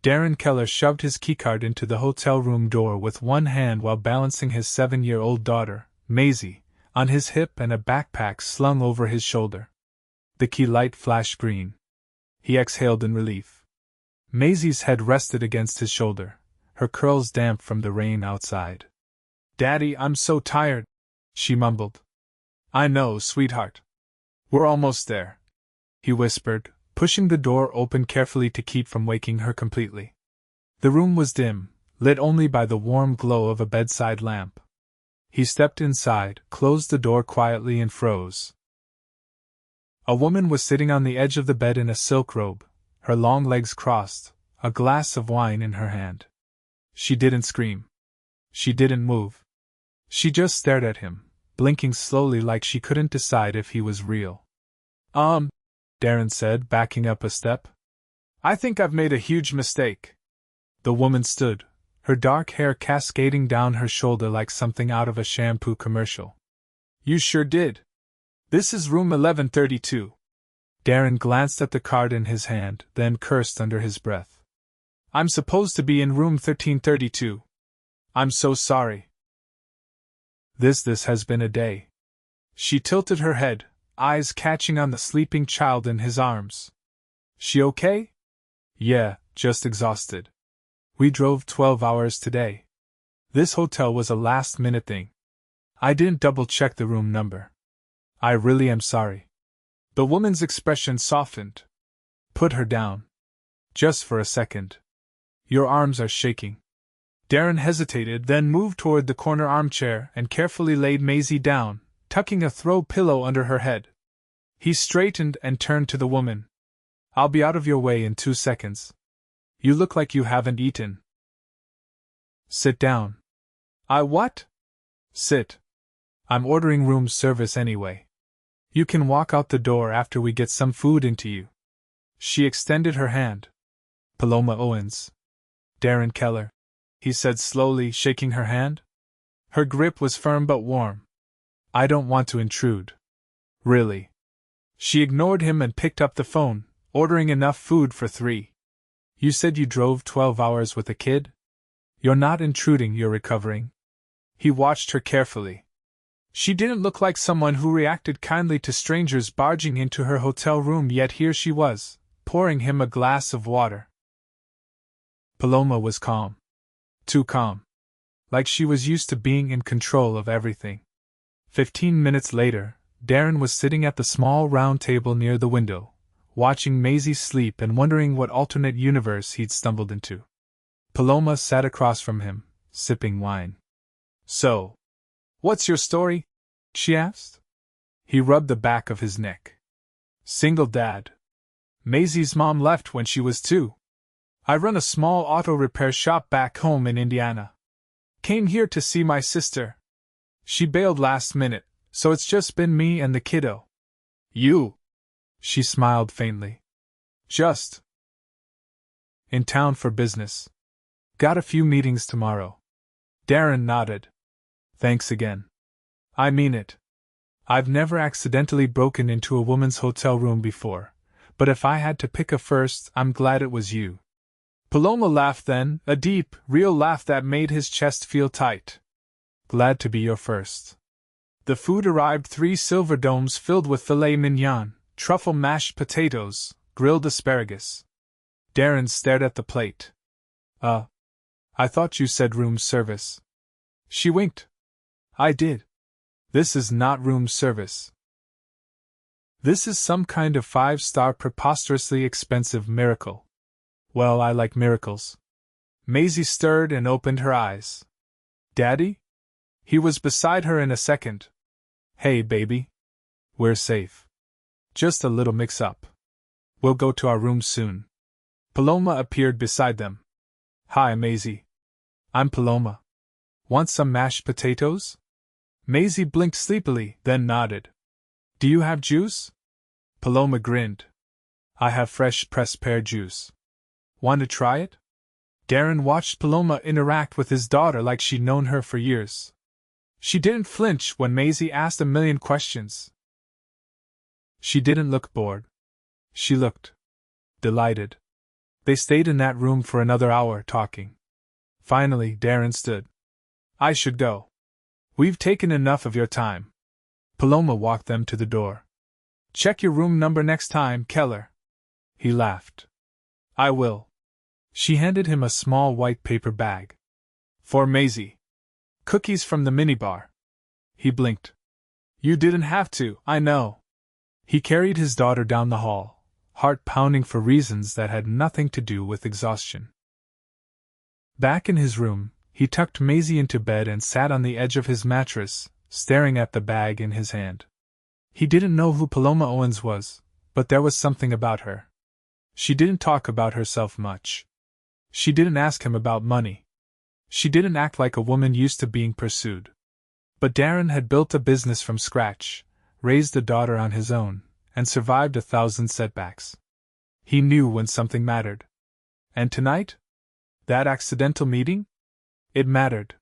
Darren Keller shoved his keycard into the hotel room door with one hand while balancing his 7-year-old daughter, Maisie, on his hip and a backpack slung over his shoulder. The key light flashed green. He exhaled in relief. Maisie's head rested against his shoulder, her curls damp from the rain outside. "Daddy, I'm so tired," she mumbled. "I know, sweetheart. We're almost there," he whispered, pushing the door open carefully to keep from waking her completely. The room was dim, lit only by the warm glow of a bedside lamp. He stepped inside, closed the door quietly, and froze. A woman was sitting on the edge of the bed in a silk robe, her long legs crossed, a glass of wine in her hand. She didn't scream. She didn't move. She just stared at him, blinking slowly like she couldn't decide if he was real. Darren said, backing up a step. "I think I've made a huge mistake." The woman stood, her dark hair cascading down her shoulder like something out of a shampoo commercial. "You sure did. This is room 1132. Darren glanced at the card in his hand, then cursed under his breath. "I'm supposed to be in room 1332. I'm so sorry. This has been a day." She tilted her head, eyes catching on the sleeping child in his arms. "She okay?" "Yeah, just exhausted. We drove 12 hours today. This hotel was a last-minute thing. I didn't double-check the room number. I really am sorry." The woman's expression softened. "Put her down. Just for a second. Your arms are shaking." Darren hesitated, then moved toward the corner armchair and carefully laid Maisie down, tucking a throw pillow under her head. He straightened and turned to the woman. "I'll be out of your way in 2 seconds. You look like you haven't eaten." "Sit down." "I what?" "Sit. I'm ordering room service anyway. You can walk out the door after we get some food into you." She extended her hand. "Paloma Owens. Darren Keller," he said slowly, shaking her hand. Her grip was firm but warm. "I don't want to intrude. Really." She ignored him and picked up the phone, ordering enough food for 3. "You said you drove 12 hours with a kid? You're not intruding, you're recovering." He watched her carefully. She didn't look like someone who reacted kindly to strangers barging into her hotel room, yet here she was, pouring him a glass of water. Paloma was calm. Too calm. Like she was used to being in control of everything. 15 minutes later, Darren was sitting at the small round table near the window, watching Maisie sleep and wondering what alternate universe he'd stumbled into. Paloma sat across from him, sipping wine. "So, what's your story?" she asked. He rubbed the back of his neck. "Single dad. Maisie's mom left when she was 2. I run a small auto repair shop back home in Indiana. Came here to see my sister. She bailed last minute, so it's just been me and the kiddo." "You?" She smiled faintly. "Just in town for business. Got a few meetings tomorrow." Darren nodded. "Thanks again. I mean it. I've never accidentally broken into a woman's hotel room before, but if I had to pick a first, I'm glad it was you." Paloma laughed then, a deep, real laugh that made his chest feel tight. "Glad to be your first." The food arrived, 3 silver domes filled with filet mignon, truffle mashed potatoes, grilled asparagus. Darren stared at the plate. I thought you said room service." She winked. "I did. This is not room service. This is some kind of 5-star preposterously expensive miracle. Well, I like miracles." Maisie stirred and opened her eyes. "Daddy?" He was beside her in a second. "Hey, baby. We're safe. Just a little mix-up. We'll go to our room soon." Paloma appeared beside them. "Hi, Maisie. I'm Paloma. Want some mashed potatoes?" Maisie blinked sleepily, then nodded. "Do you have juice?" Paloma grinned. "I have fresh pressed pear juice. Want to try it?" Darren watched Paloma interact with his daughter like she'd known her for years. She didn't flinch when Maisie asked a million questions. She didn't look bored. She looked delighted. They stayed in that room for another hour talking. Finally, Darren stood. I should go. We've taken enough of your time. Paloma walked them to the door. Check your room number next time, Keller. He laughed. I will. She handed him a small white paper bag. For Maisie. Cookies from the minibar. He blinked. You didn't have to, I know. He carried his daughter down the hall, heart pounding for reasons that had nothing to do with exhaustion. Back in his room, he tucked Maisie into bed and sat on the edge of his mattress, staring at the bag in his hand. He didn't know who Paloma Owens was, but there was something about her. She didn't talk about herself much. She didn't ask him about money. She didn't act like a woman used to being pursued. But Darren had built a business from scratch, raised a daughter on his own, and survived 1,000 setbacks. He knew when something mattered. And tonight? That accidental meeting? It mattered.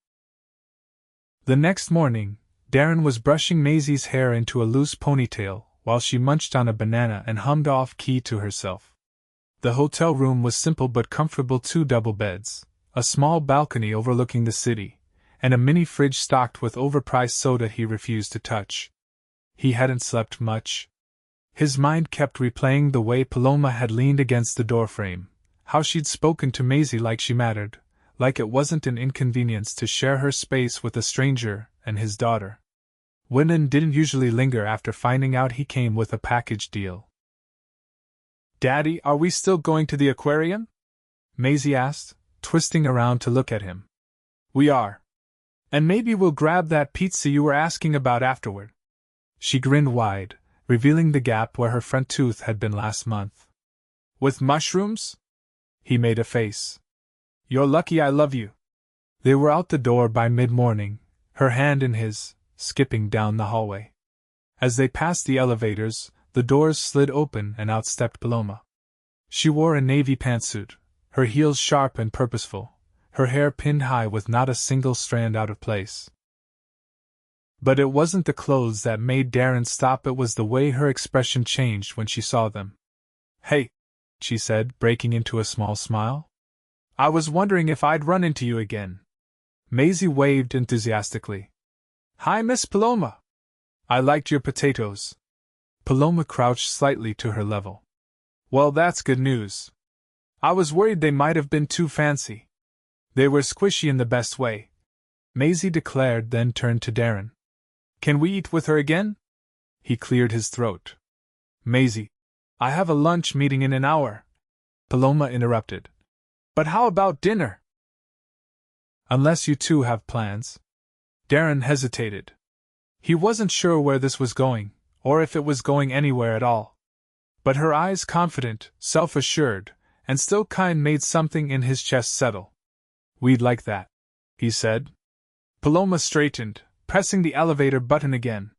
The next morning, Darren was brushing Maisie's hair into a loose ponytail while she munched on a banana and hummed off-key to herself. The hotel room was simple but comfortable: 2 double beds, a small balcony overlooking the city, and a mini fridge stocked with overpriced soda he refused to touch. He hadn't slept much. His mind kept replaying the way Paloma had leaned against the doorframe, how she'd spoken to Maisie like she mattered, like it wasn't an inconvenience to share her space with a stranger and his daughter. Wyndon didn't usually linger after finding out he came with a package deal. Daddy, are we still going to the aquarium? Maisie asked, twisting around to look at him. We are. And maybe we'll grab that pizza you were asking about afterward. She grinned wide, revealing the gap where her front tooth had been last month. With mushrooms? He made a face. You're lucky I love you. They were out the door by mid-morning, her hand in his, skipping down the hallway. As they passed the elevators, the doors slid open and out stepped Paloma. She wore a navy pantsuit, her heels sharp and purposeful, her hair pinned high with not a single strand out of place. But it wasn't the clothes that made Darren stop, it was the way her expression changed when she saw them. Hey, she said, breaking into a small smile. I was wondering if I'd run into you again. Maisie waved enthusiastically. Hi, Miss Paloma. I liked your potatoes. Paloma crouched slightly to her level. Well, that's good news. I was worried they might have been too fancy. They were squishy in the best way, Maisie declared, then turned to Darren. Can we eat with her again? He cleared his throat. Maisie, I have a lunch meeting in an hour. Paloma interrupted. But how about dinner? Unless you two have plans. Darren hesitated. He wasn't sure where this was going, or if it was going anywhere at all. But her eyes, confident, self-assured, and still kind, made something in his chest settle. We'd like that, he said. Paloma straightened, pressing the elevator button again.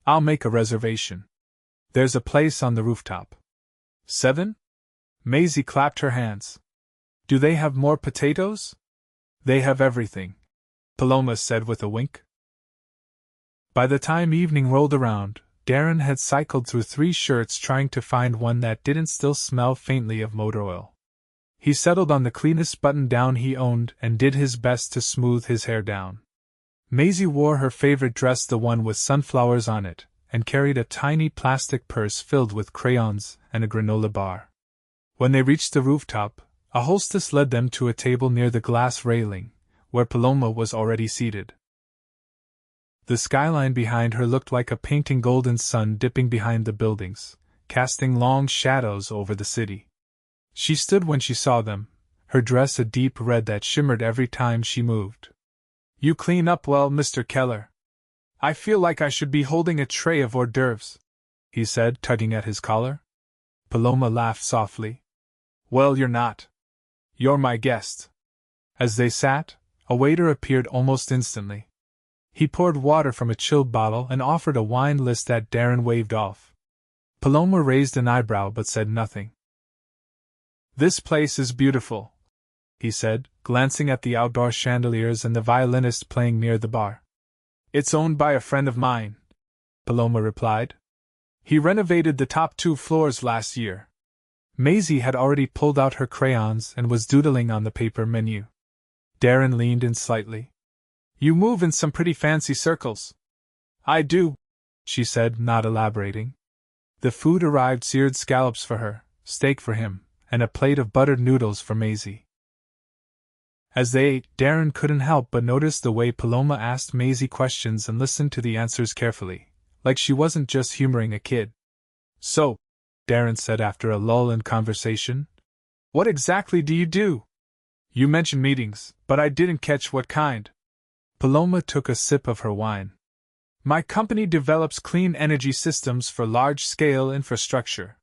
I'll make a reservation. There's a place on the rooftop. 7? Maisie clapped her hands. Do they have more potatoes? They have everything, Paloma said with a wink. By the time evening rolled around, Darren had cycled through 3 shirts trying to find one that didn't still smell faintly of motor oil. He settled on the cleanest button-down he owned and did his best to smooth his hair down. Maisie wore her favorite dress, the one with sunflowers on it, and carried a tiny plastic purse filled with crayons and a granola bar. When they reached the rooftop, a hostess led them to a table near the glass railing, where Paloma was already seated. The skyline behind her looked like a painting, golden sun dipping behind the buildings, casting long shadows over the city. She stood when she saw them, her dress a deep red that shimmered every time she moved. You clean up well, Mr. Keller. I feel like I should be holding a tray of hors d'oeuvres, he said, tugging at his collar. Paloma laughed softly. Well, you're not. You're my guest. As they sat, a waiter appeared almost instantly. He poured water from a chilled bottle and offered a wine list that Darren waved off. Paloma raised an eyebrow but said nothing. This place is beautiful, he said, glancing at the outdoor chandeliers and the violinist playing near the bar. It's owned by a friend of mine, Paloma replied. He renovated the top 2 floors last year. Maisie had already pulled out her crayons and was doodling on the paper menu. Darren leaned in slightly. You move in some pretty fancy circles. I do, she said, not elaborating. The food arrived: seared scallops for her, steak for him, and a plate of buttered noodles for Maisie. As they ate, Darren couldn't help but notice the way Paloma asked Maisie questions and listened to the answers carefully, like she wasn't just humoring a kid. So, Darren said after a lull in conversation, what exactly do you do? You mentioned meetings, but I didn't catch what kind. Paloma took a sip of her wine. My company develops clean energy systems for large-scale infrastructure.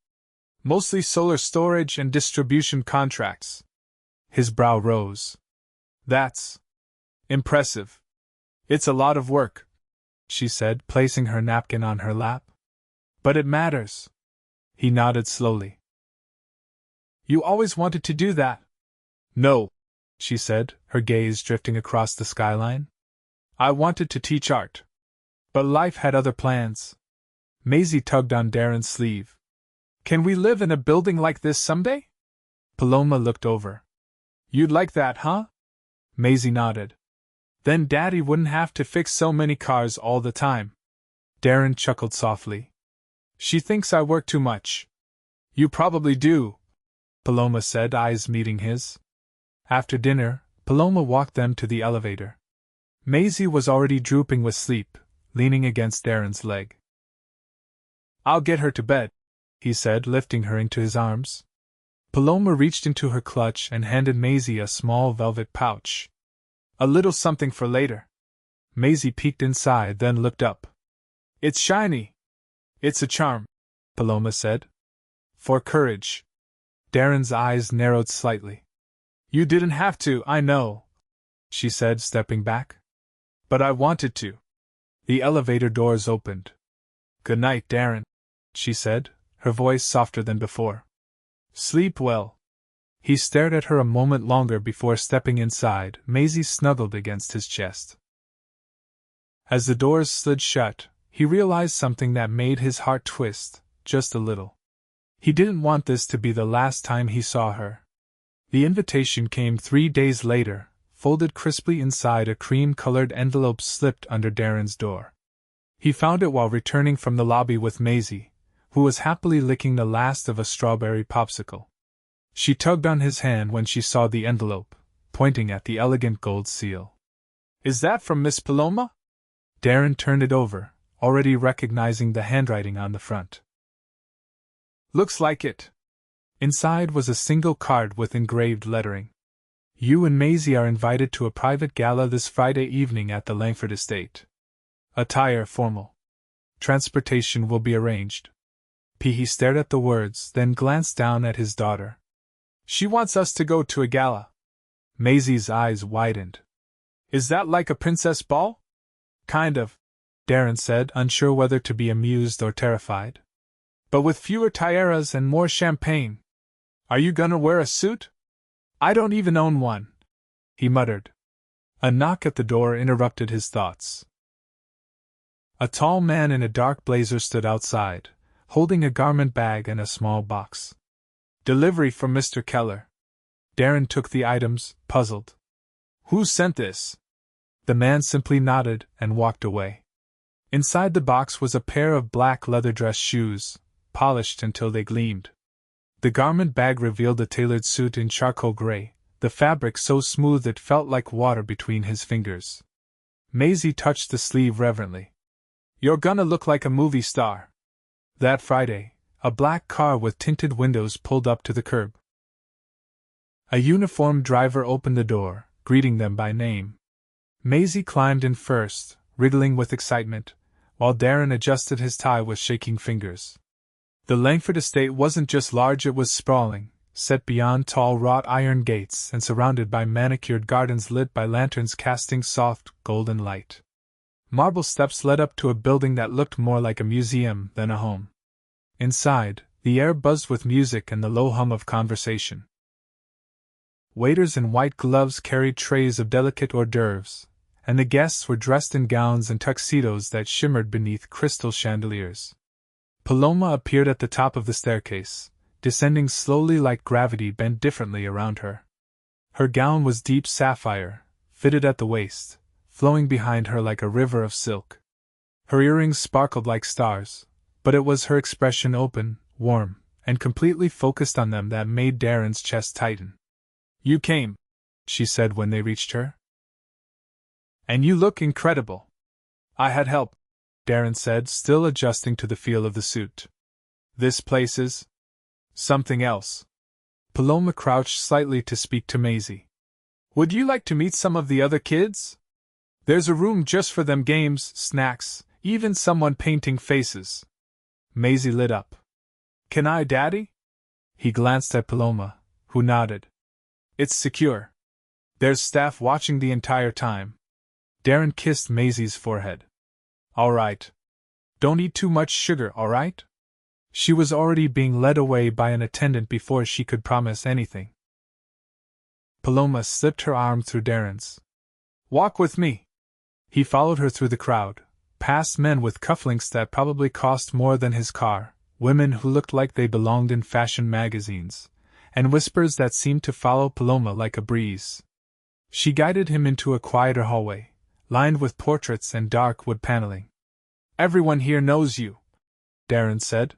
Mostly solar storage and distribution contracts. His brow rose. That's impressive. It's a lot of work, she said, placing her napkin on her lap. But it matters. He nodded slowly. You always wanted to do that? No, she said, her gaze drifting across the skyline. I wanted to teach art. But life had other plans. Maisie tugged on Darren's sleeve. Can we live in a building like this someday? Paloma looked over. You'd like that, huh? Maisie nodded. Then Daddy wouldn't have to fix so many cars all the time. Darren chuckled softly. She thinks I work too much. You probably do, Paloma said, eyes meeting his. After dinner, Paloma walked them to the elevator. Maisie was already drooping with sleep, leaning against Darren's leg. I'll get her to bed, he said, lifting her into his arms. Paloma reached into her clutch and handed Maisie a small velvet pouch. A little something for later. Maisie peeked inside, then looked up. It's shiny. It's a charm, Paloma said. For courage. Darren's eyes narrowed slightly. You didn't have to, I know, she said, stepping back. But I wanted to. The elevator doors opened. Good night, Darren, she said, her voice softer than before. Sleep well. He stared at her a moment longer before stepping inside. Maisie snuggled against his chest. As the doors slid shut, he realized something that made his heart twist, just a little. He didn't want this to be the last time he saw her. The invitation came 3 days later, folded crisply inside a cream-colored envelope slipped under Darren's door. He found it while returning from the lobby with Maisie, who was happily licking the last of a strawberry popsicle. She tugged on his hand when she saw the envelope, pointing at the elegant gold seal. Is that from Miss Paloma? Darren turned it over, already recognizing the handwriting on the front. Looks like it. Inside was a single card with engraved lettering. You and Maisie are invited to a private gala this Friday evening at the Langford estate. Attire formal. Transportation will be arranged. He stared at the words, then glanced down at his daughter. She wants us to go to a gala. Maisie's eyes widened. Is that like a princess ball? Kind of, Darren said, unsure whether to be amused or terrified. But with fewer tiaras and more champagne. Are you gonna wear a suit? I don't even own one, he muttered. A knock at the door interrupted his thoughts. A tall man in a dark blazer stood outside, holding a garment bag and a small box. Delivery from Mr. Keller. Darren took the items, puzzled. Who sent this? The man simply nodded and walked away. Inside the box was a pair of black leather dress shoes, polished until they gleamed. The garment bag revealed a tailored suit in charcoal gray, the fabric so smooth it felt like water between his fingers. Maisie touched the sleeve reverently. You're gonna look like a movie star. That Friday, a black car with tinted windows pulled up to the curb. A uniformed driver opened the door, greeting them by name. Maisie climbed in first, wriggling with excitement, while Darren adjusted his tie with shaking fingers. The Langford estate wasn't just large, it was sprawling, set beyond tall wrought iron gates and surrounded by manicured gardens lit by lanterns casting soft, golden light. Marble steps led up to a building that looked more like a museum than a home. Inside, the air buzzed with music and the low hum of conversation. Waiters in white gloves carried trays of delicate hors d'oeuvres, and the guests were dressed in gowns and tuxedos that shimmered beneath crystal chandeliers. Paloma appeared at the top of the staircase, descending slowly like gravity bent differently around her. Her gown was deep sapphire, fitted at the waist, flowing behind her like a river of silk. Her earrings sparkled like stars, but it was her expression, open, warm, and completely focused on them, that made Darren's chest tighten. "You came," she said when they reached her. "And you look incredible." "I had help," Darren said, still adjusting to the feel of the suit. "This place is something else." Paloma crouched slightly to speak to Maisie. "Would you like to meet some of the other kids? There's a room just for them, games, snacks, even someone painting faces." Maisie lit up. "Can I, Daddy?" He glanced at Paloma, who nodded. "It's secure. There's staff watching the entire time." Darren kissed Maisie's forehead. "All right. Don't eat too much sugar, all right?" She was already being led away by an attendant before she could promise anything. Paloma slipped her arm through Darren's. "Walk with me." He followed her through the crowd, past men with cufflinks that probably cost more than his car, women who looked like they belonged in fashion magazines, and whispers that seemed to follow Paloma like a breeze. She guided him into a quieter hallway, lined with portraits and dark wood paneling. "Everyone here knows you," Darren said.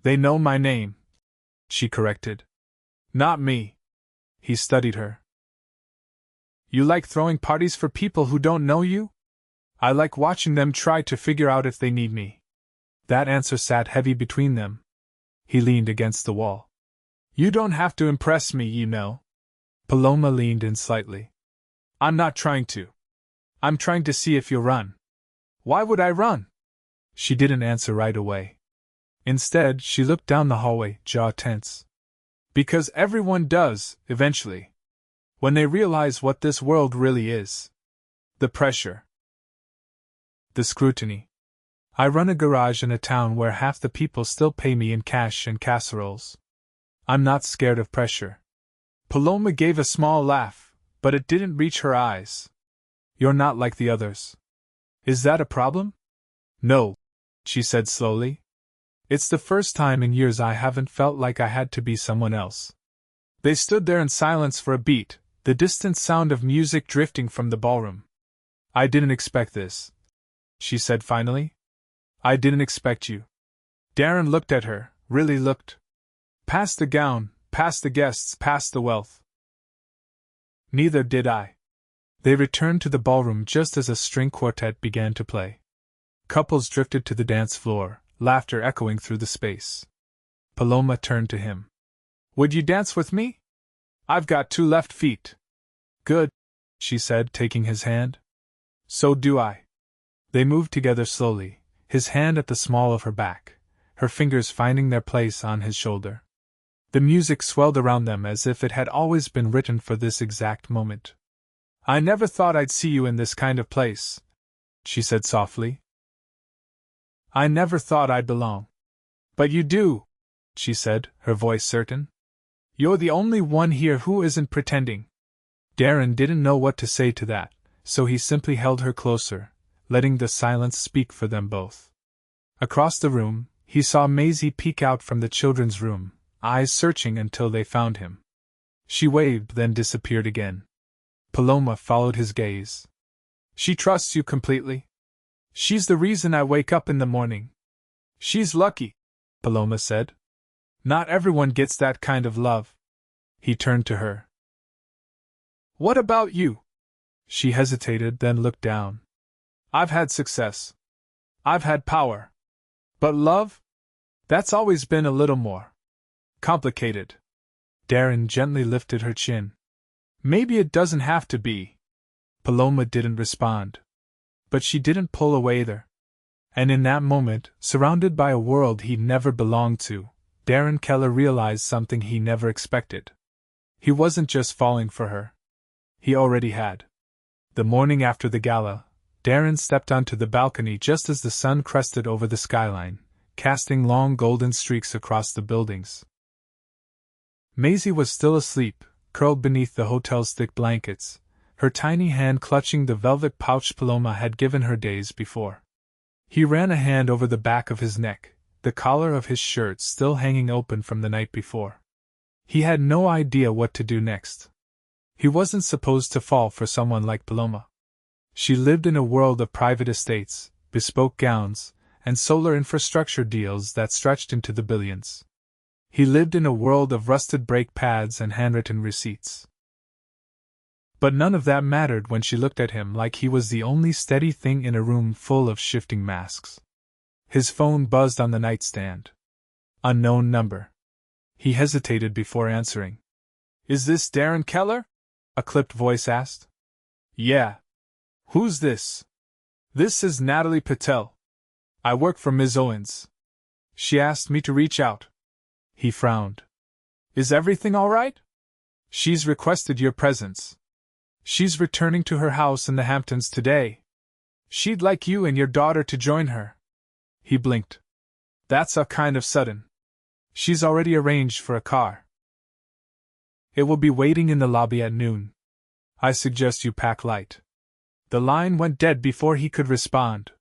"They know my name," she corrected. "Not me." He studied her. "You like throwing parties for people who don't know you?" "I like watching them try to figure out if they need me." That answer sat heavy between them. He leaned against the wall. "You don't have to impress me, you know." Paloma leaned in slightly. "I'm not trying to. I'm trying to see if you'll run." "Why would I run?" She didn't answer right away. Instead, she looked down the hallway, jaw tense. "Because everyone does, eventually. When they realize what this world really is. The pressure. The scrutiny. I run a garage in a town where half the people still pay me in cash and casseroles. I'm not scared of pressure." Paloma gave a small laugh, but it didn't reach her eyes. "You're not like the others." "Is that a problem?" "No," she said slowly. "It's the first time in years I haven't felt like I had to be someone else." They stood there in silence for a beat, the distant sound of music drifting from the ballroom. "I didn't expect this," she said finally. "I didn't expect you." Darren looked at her, really looked. Past the gown, past the guests, past the wealth. "Neither did I." They returned to the ballroom just as a string quartet began to play. Couples drifted to the dance floor, laughter echoing through the space. Paloma turned to him. "Would you dance with me? I've got 2 left feet." "Good," she said, taking his hand. "So do I." They moved together slowly, his hand at the small of her back, her fingers finding their place on his shoulder. The music swelled around them as if it had always been written for this exact moment. "I never thought I'd see you in this kind of place," she said softly. "I never thought I'd belong." "But you do," she said, her voice certain. "You're the only one here who isn't pretending." Darren didn't know what to say to that, so he simply held her closer, letting the silence speak for them both. Across the room, he saw Maisie peek out from the children's room, eyes searching until they found him. She waved, then disappeared again. Paloma followed his gaze. "She trusts you completely? She's the reason I wake up in the morning." "She's lucky," Paloma said. "Not everyone gets that kind of love." He turned to her. "What about you?" She hesitated, then looked down. "I've had success. I've had power. But love? That's always been a little more complicated." Darren gently lifted her chin. "Maybe it doesn't have to be." Paloma didn't respond. But she didn't pull away either. And in that moment, surrounded by a world he'd never belonged to, Darren Keller realized something he never expected. He wasn't just falling for her. He already had. The morning after the gala, Darren stepped onto the balcony just as the sun crested over the skyline, casting long golden streaks across the buildings. Maisie was still asleep, curled beneath the hotel's thick blankets, her tiny hand clutching the velvet pouch Paloma had given her days before. He ran a hand over the back of his neck, the collar of his shirt still hanging open from the night before. He had no idea what to do next. He wasn't supposed to fall for someone like Paloma. She lived in a world of private estates, bespoke gowns, and solar infrastructure deals that stretched into the billions. He lived in a world of rusted brake pads and handwritten receipts. But none of that mattered when she looked at him like he was the only steady thing in a room full of shifting masks. His phone buzzed on the nightstand. Unknown number. He hesitated before answering. "Is this Darren Keller?" a clipped voice asked. "Yeah. Who's this?" "This is Natalie Patel. I work for Ms. Owens. She asked me to reach out." He frowned. "Is everything all right?" "She's requested your presence. She's returning to her house in the Hamptons today. She'd like you and your daughter to join her." He blinked. "That's a kind of sudden." "She's already arranged for a car. It will be waiting in the lobby at noon. I suggest you pack light." The line went dead before he could respond.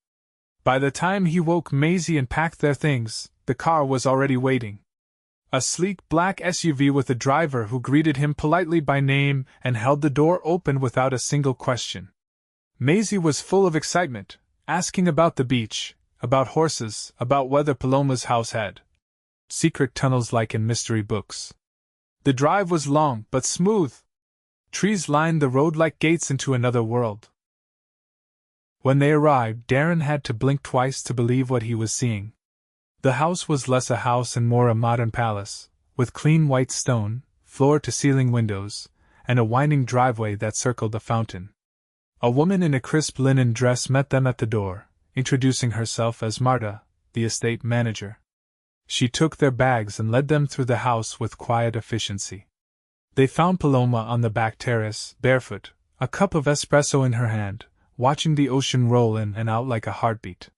By the time he woke Maisie and packed their things, the car was already waiting. A sleek black SUV with a driver who greeted him politely by name and held the door open without a single question. Maisie was full of excitement, asking about the beach, about horses, about whether Paloma's house had secret tunnels like in mystery books. The drive was long but smooth. Trees lined the road like gates into another world. When they arrived, Darren had to blink twice to believe what he was seeing. The house was less a house and more a modern palace, with clean white stone, floor-to-ceiling windows, and a winding driveway that circled the fountain. A woman in a crisp linen dress met them at the door, introducing herself as Marta, the estate manager. She took their bags and led them through the house with quiet efficiency. They found Paloma on the back terrace, barefoot, a cup of espresso in her hand, watching the ocean roll in and out like a heartbeat.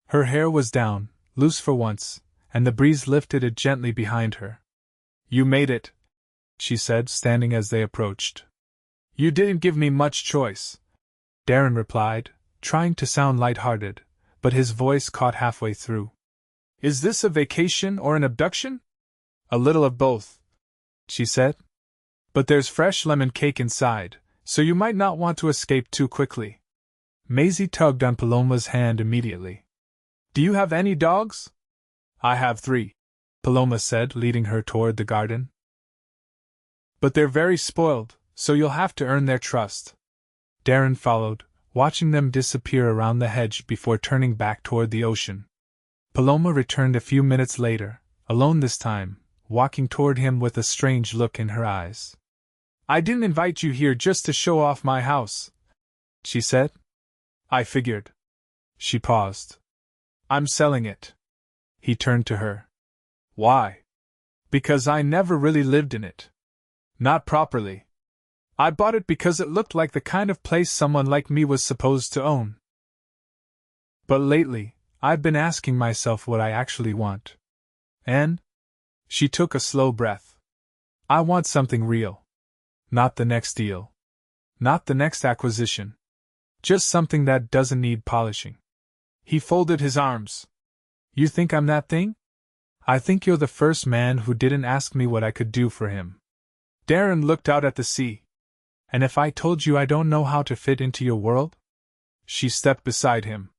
Her hair was down, loose for once, and the breeze lifted it gently behind her. "You made it," she said, standing as they approached. "You didn't give me much choice," Darren replied, trying to sound light-hearted, but his voice caught halfway through. "Is this a vacation or an abduction?" "A little of both," she said. "But there's fresh lemon cake inside, so you might not want to escape too quickly." Maisie tugged on Paloma's hand immediately. "Do you have any dogs?" "I have 3, Paloma said, leading her toward the garden. "But they're very spoiled, so you'll have to earn their trust." Darren followed, watching them disappear around the hedge before turning back toward the ocean. Paloma returned a few minutes later, alone this time, walking toward him with a strange look in her eyes. "I didn't invite you here just to show off my house," she said. "I figured." She paused. "I'm selling it." He turned to her. "Why?" "Because I never really lived in it. Not properly. I bought it because it looked like the kind of place someone like me was supposed to own. But lately, I've been asking myself what I actually want. And?" She took a slow breath. "I want something real. Not the next deal. Not the next acquisition. Just something that doesn't need polishing." He folded his arms. "You think I'm that thing? I think you're the first man who didn't ask me what I could do for him." Darren looked out at the sea. "And if I told you I don't know how to fit into your world?" She stepped beside him.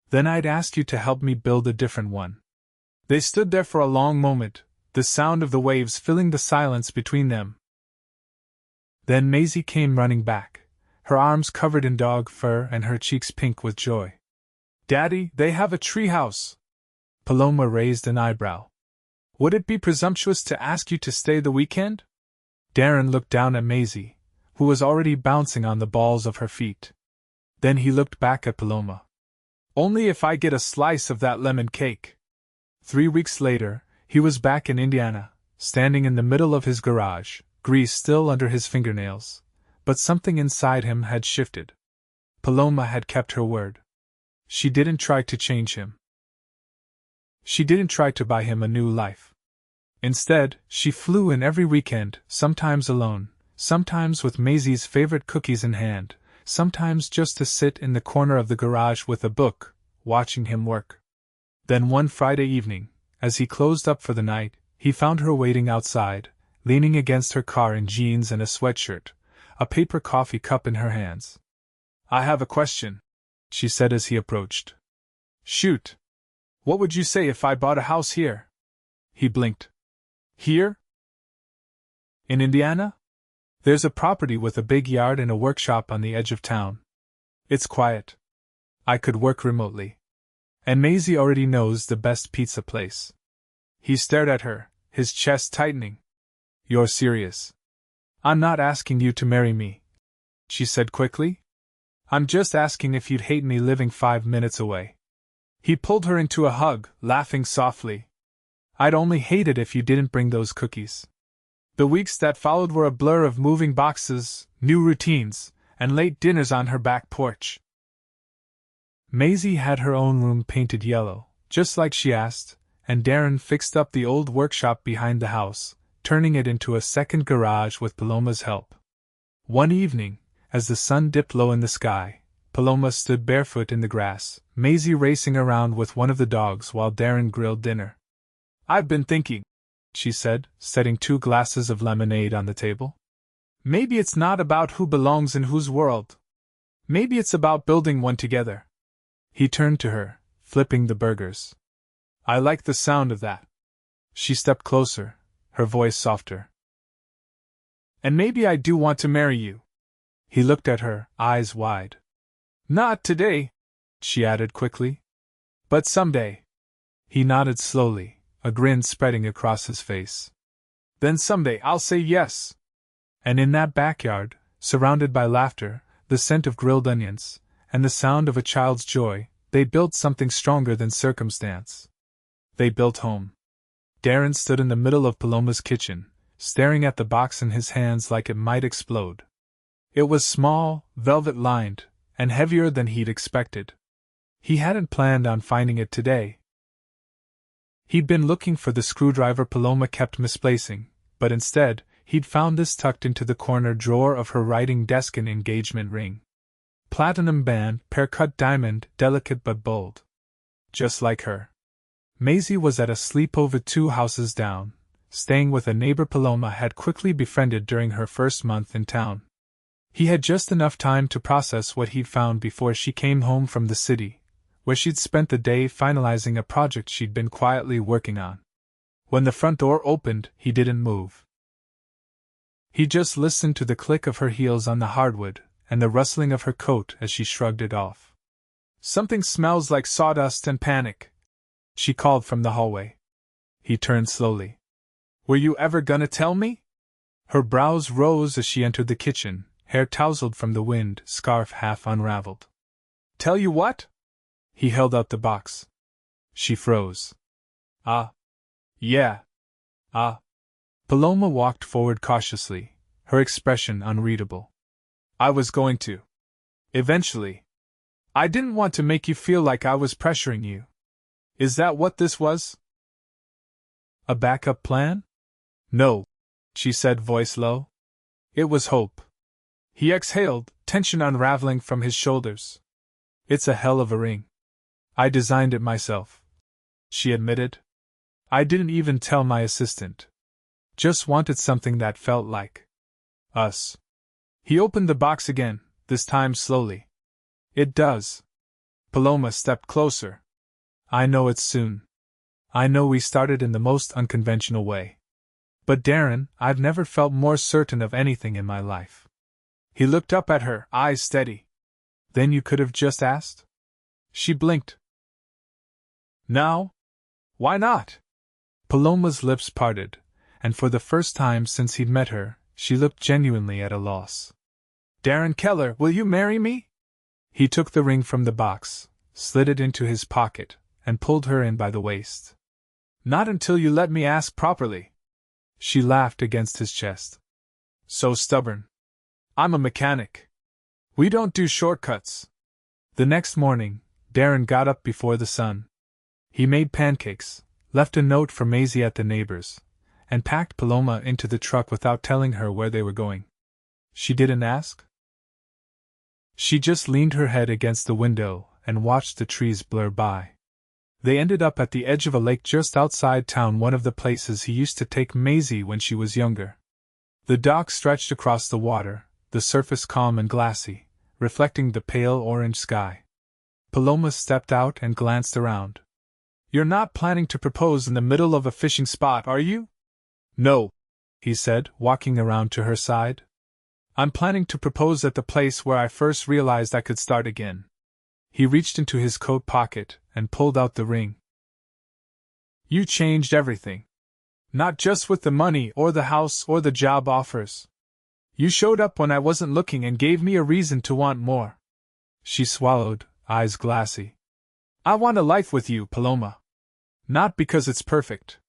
"Then I'd ask you to help me build a different one." They stood there for a long moment, the sound of the waves filling the silence between them. Then Maisie came running back, her arms covered in dog fur and her cheeks pink with joy. "Daddy, they have a treehouse!" Paloma raised an eyebrow. "Would it be presumptuous to ask you to stay the weekend?" Darren looked down at Maisie, who was already bouncing on the balls of her feet. Then he looked back at Paloma. "Only if I get a slice of that lemon cake." 3 weeks later, he was back in Indiana, standing in the middle of his garage, grease still under his fingernails, but something inside him had shifted. Paloma had kept her word. She didn't try to change him. She didn't try to buy him a new life. Instead, she flew in every weekend, sometimes alone, sometimes with Maisie's favorite cookies in hand, sometimes just to sit in the corner of the garage with a book, watching him work. Then one Friday evening, as he closed up for the night, he found her waiting outside, leaning against her car in jeans and a sweatshirt, a paper coffee cup in her hands. "I have a question," she said as he approached. "Shoot. What would you say if I bought a house here?" He blinked. "Here? In Indiana? There's a property with a big yard and a workshop on the edge of town. It's quiet. I could work remotely. And Maisie already knows the best pizza place." He stared at her, his chest tightening. "You're serious?" "I'm not asking you to marry me," she said quickly. "I'm just asking if you'd hate me living 5 minutes away." He pulled her into a hug, laughing softly. "I'd only hate it if you didn't bring those cookies." The weeks that followed were a blur of moving boxes, new routines, and late dinners on her back porch. Maisie had her own room painted yellow, just like she asked, and Darren fixed up the old workshop behind the house, turning it into a second garage with Paloma's help. One evening, as the sun dipped low in the sky, Paloma stood barefoot in the grass, Maisie racing around with one of the dogs while Darren grilled dinner. "I've been thinking," she said, setting 2 glasses of lemonade on the table. "Maybe it's not about who belongs in whose world. Maybe it's about building one together." He turned to her, flipping the burgers. "I like the sound of that." She stepped closer, her voice softer. "And maybe I do want to marry you." He looked at her, eyes wide. "Not today," she added quickly. "But someday." He nodded slowly, a grin spreading across his face. "Then someday I'll say yes." And in that backyard, surrounded by laughter, the scent of grilled onions, and the sound of a child's joy, they built something stronger than circumstance. They built home. Darren stood in the middle of Paloma's kitchen, staring at the box in his hands like it might explode. It was small, velvet-lined, and heavier than he'd expected. He hadn't planned on finding it today. He'd been looking for the screwdriver Paloma kept misplacing, but instead, he'd found this tucked into the corner drawer of her writing desk, an engagement ring. Platinum band, pear-cut diamond, delicate but bold. Just like her. Maisie was at a sleepover 2 houses down, staying with a neighbor Paloma had quickly befriended during her first month in town. He had just enough time to process what he'd found before she came home from the city, where she'd spent the day finalizing a project she'd been quietly working on. When the front door opened, he didn't move. He just listened to the click of her heels on the hardwood, and the rustling of her coat as she shrugged it off. "Something smells like sawdust and panic," she called from the hallway. He turned slowly. "Were you ever gonna tell me?" Her brows rose as she entered the kitchen, hair tousled from the wind, scarf half unraveled. "Tell you what?" He held out the box. She froze. Yeah. Paloma walked forward cautiously, her expression unreadable. "I was going to. Eventually. I didn't want to make you feel like I was pressuring you. Is that what this was? A backup plan?" "No," she said, voice low. "It was hope." He exhaled, tension unraveling from his shoulders. "It's a hell of a ring. I designed it myself," she admitted. "I didn't even tell my assistant. Just wanted something that felt like us." He opened the box again, this time slowly. "It does." Paloma stepped closer. "I know it's soon. I know we started in the most unconventional way. But Darren, I've never felt more certain of anything in my life." He looked up at her, eyes steady. "Then you could have just asked?" She blinked. "Now? Why not?" Paloma's lips parted, and for the first time since he'd met her, she looked genuinely at a loss. "Darren Keller, will you marry me?" He took the ring from the box, slid it into his pocket, and pulled her in by the waist. "Not until you let me ask properly." She laughed against his chest. "So stubborn. I'm a mechanic. We don't do shortcuts." The next morning, Darren got up before the sun. He made pancakes, left a note for Maisie at the neighbor's, and packed Paloma into the truck without telling her where they were going. She didn't ask. She just leaned her head against the window and watched the trees blur by. They ended up at the edge of a lake just outside town, one of the places he used to take Maisie when she was younger. The dock stretched across the water, the surface calm and glassy, reflecting the pale orange sky. Paloma stepped out and glanced around. "You're not planning to propose in the middle of a fishing spot, are you?" "No," he said, walking around to her side. "I'm planning to propose at the place where I first realized I could start again." He reached into his coat pocket and pulled out the ring. "You changed everything. Not just with the money or the house or the job offers. You showed up when I wasn't looking and gave me a reason to want more." She swallowed, eyes glassy. "I want a life with you, Paloma. Not because it's perfect,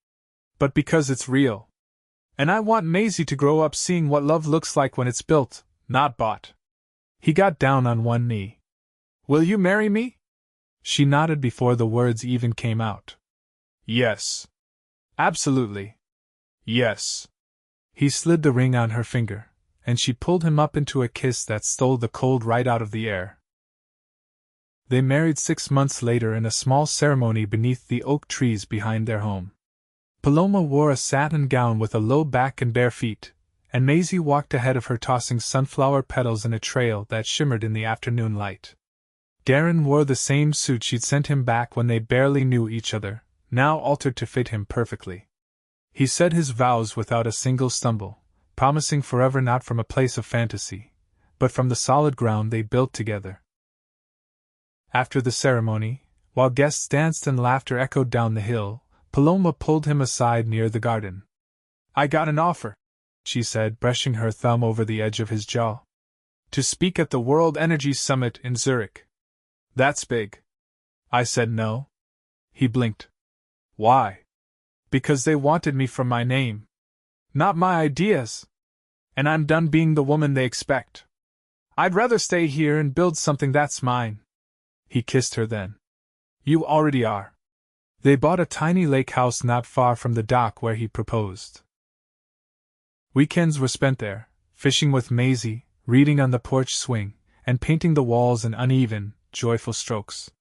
but because it's real. And I want Maisie to grow up seeing what love looks like when it's built, not bought." He got down on one knee. "Will you marry me?" She nodded before the words even came out. "Yes. Absolutely. Yes." He slid the ring on her finger, and she pulled him up into a kiss that stole the cold right out of the air. They married 6 months later in a small ceremony beneath the oak trees behind their home. Paloma wore a satin gown with a low back and bare feet, and Maisie walked ahead of her tossing sunflower petals in a trail that shimmered in the afternoon light. Darren wore the same suit she'd sent him back when they barely knew each other, now altered to fit him perfectly. He said his vows without a single stumble, promising forever not from a place of fantasy, but from the solid ground they built together. After the ceremony, while guests danced and laughter echoed down the hill, Paloma pulled him aside near the garden. "I got an offer," she said, brushing her thumb over the edge of his jaw. "To speak at the World Energy Summit in Zurich. That's big." I said no. He blinked. "Why?" "Because they wanted me from my name. Not my ideas. And I'm done being the woman they expect. I'd rather stay here and build something that's mine." He kissed her then. "You already are." They bought a tiny lake house not far from the dock where he proposed. Weekends were spent there, fishing with Maisie, reading on the porch swing, and painting the walls in uneven, joyful strokes.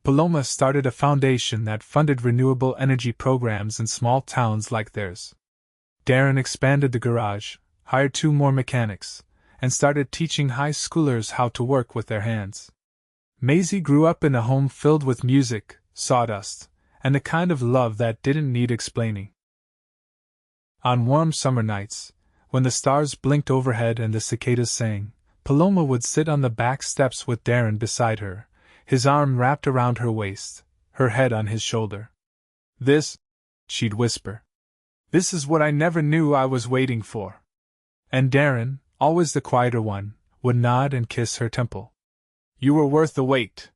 Paloma started a foundation that funded renewable energy programs in small towns like theirs. Darren expanded the garage, hired 2 more mechanics, and started teaching high schoolers how to work with their hands. Maisie grew up in a home filled with music, sawdust, and the kind of love that didn't need explaining. On warm summer nights, when the stars blinked overhead and the cicadas sang, Paloma would sit on the back steps with Darren beside her, his arm wrapped around her waist, her head on his shoulder. "This," she'd whisper, "this is what I never knew I was waiting for." And Darren, always the quieter one, would nod and kiss her temple. "You were worth the wait."